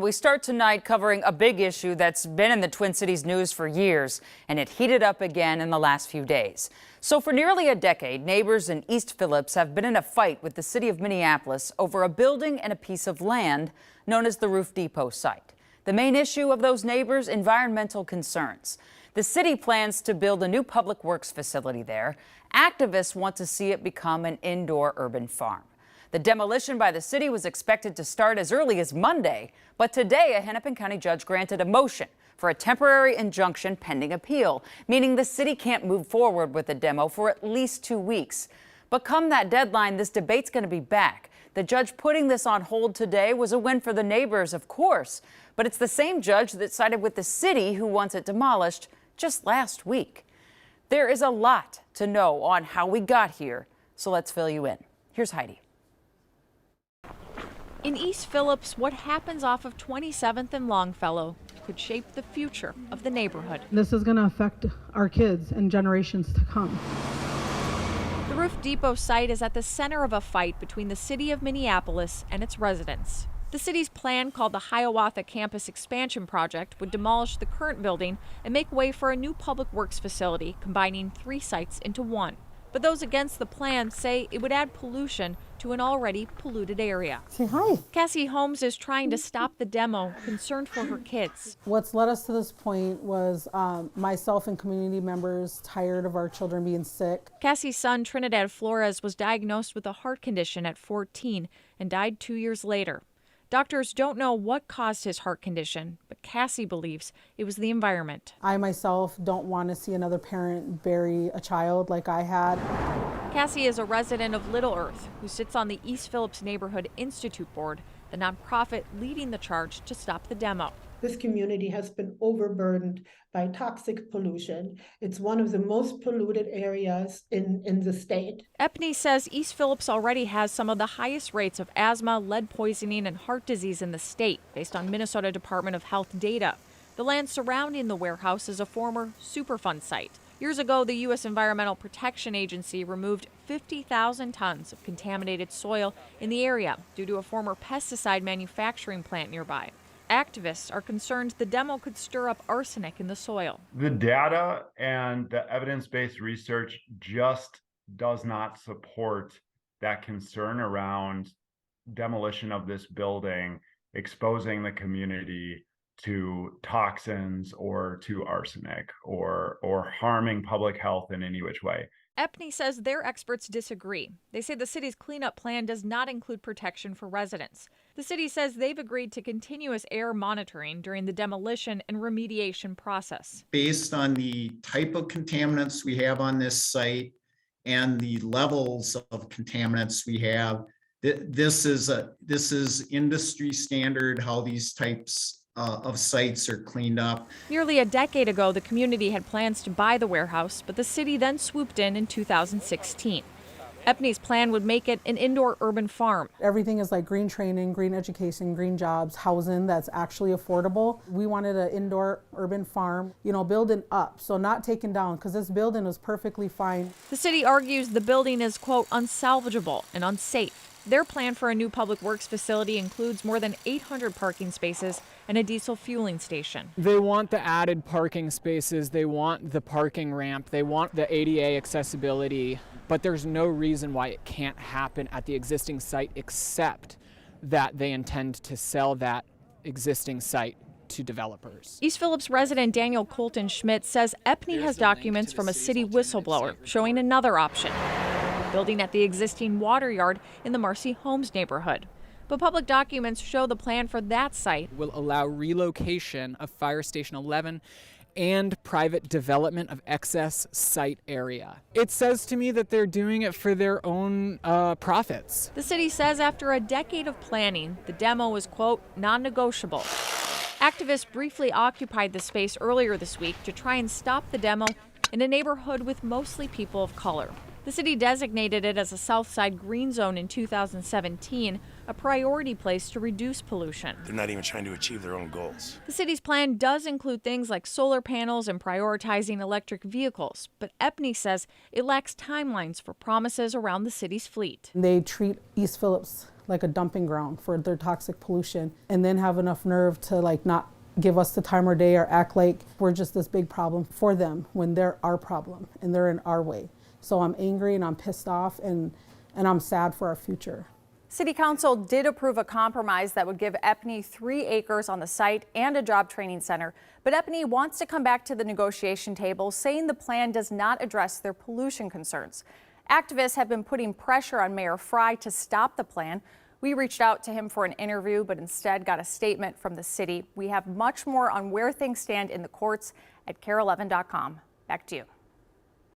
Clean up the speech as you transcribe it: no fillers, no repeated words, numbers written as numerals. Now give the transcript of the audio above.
We start tonight covering a big issue that's been in the Twin Cities news for years, and it heated up again in the last few days. So for nearly a decade, neighbors in East Phillips have been in a fight with the city of Minneapolis over a building and a piece of land known as the Roof Depot site. The main issue of those neighbors, environmental concerns. The city plans to build a new public works facility there. Activists want to see it become an indoor urban farm. The demolition by the city was expected to start as early as Monday, but today a Hennepin County judge granted a motion for a temporary injunction pending appeal, meaning the city can't move forward with the demo for at least 2 weeks. But come that deadline, this debate's going to be back. The judge putting this on hold today was a win for the neighbors, of course, but it's the same judge that sided with the city who wants it demolished just last week. There is a lot to know on how we got here, so let's fill you in. Here's Heidi. In East Phillips, what happens off of 27th and Longfellow could shape the future of the neighborhood. This is going to affect our kids and generations to come. The Roof Depot site is at the center of a fight between the city of Minneapolis and its residents. The city's plan, called the Hiawatha Campus Expansion Project, would demolish the current building and make way for a new public works facility, combining 3 sites into one. But those against the plan say it would add pollution to an already polluted area. Say hi. Cassie Holmes is trying to stop the demo, concerned for her kids. What's led us to this point was myself and community members tired of our children being sick. Cassie's son, Trinidad Flores, was diagnosed with a heart condition at 14 and died 2 years later. Doctors don't know what caused his heart condition, but Cassie believes it was the environment. I myself don't want to see another parent bury a child like I had. Cassie is a resident of Little Earth who sits on the East Phillips Neighborhood Institute Board, the nonprofit leading the charge to stop the demo. This community has been overburdened by toxic pollution. It's one of the most polluted areas in the state. Epney says East Phillips already has some of the highest rates of asthma, lead poisoning, and heart disease in the state, based on Minnesota Department of Health data. The land surrounding the warehouse is a former Superfund site. Years ago, the U.S. Environmental Protection Agency removed 50,000 tons of contaminated soil in the area due to a former pesticide manufacturing plant nearby. Activists are concerned the demo could stir up arsenic in the soil. The data and the evidence-based research just does not support that concern around demolition of this building, exposing the community to toxins or to arsenic or harming public health in any which way. Epney says their experts disagree. They say the city's cleanup plan does not include protection for residents. The city says they've agreed to continuous air monitoring during the demolition and remediation process. Based on the type of contaminants we have on this site and the levels of contaminants we have, this is industry standard how these types of sites are cleaned up. Nearly a decade ago, the community had plans to buy the warehouse, but the city then swooped in 2016. Epney's plan would make it an indoor urban farm. Everything is like green training, green education, green jobs, housing that's actually affordable. We wanted an indoor urban farm, building up, so not taken down, because this building was perfectly fine. The city argues the building is, quote, unsalvageable and unsafe. Their plan for a new public works facility includes more than 800 parking spaces and a diesel fueling station. They want the added parking spaces, they want the parking ramp, they want the ADA accessibility, but there's no reason why it can't happen at the existing site except that they intend to sell that existing site to developers. East Phillips resident Daniel Colton Schmidt says Epney has documents from a city whistleblower showing another option, building at the existing water yard in the Marcy Homes neighborhood. But public documents show the plan for that site will allow relocation of Fire Station 11 and private development of excess site area. It says to me that they're doing it for their own profits. The city says after a decade of planning, the demo is, quote, non-negotiable. Activists briefly occupied the space earlier this week to try and stop the demo in a neighborhood with mostly people of color. The city designated it as a Southside Green Zone in 2017, a priority place to reduce pollution. They're not even trying to achieve their own goals. The city's plan does include things like solar panels and prioritizing electric vehicles, but Epney says it lacks timelines for promises around the city's fleet. They treat East Phillips like a dumping ground for their toxic pollution, and then have enough nerve to like not give us the time of day or act like we're just this big problem for them when they're our problem and they're in our way. So I'm angry and I'm pissed off and I'm sad for our future. City Council did approve a compromise that would give EPNY 3 acres on the site and a job training center, but EPNY wants to come back to the negotiation table, saying the plan does not address their pollution concerns. Activists have been putting pressure on Mayor Frey to stop the plan. We reached out to him for an interview, but instead got a statement from the city. We have much more on where things stand in the courts at KARE11.com. Back to you.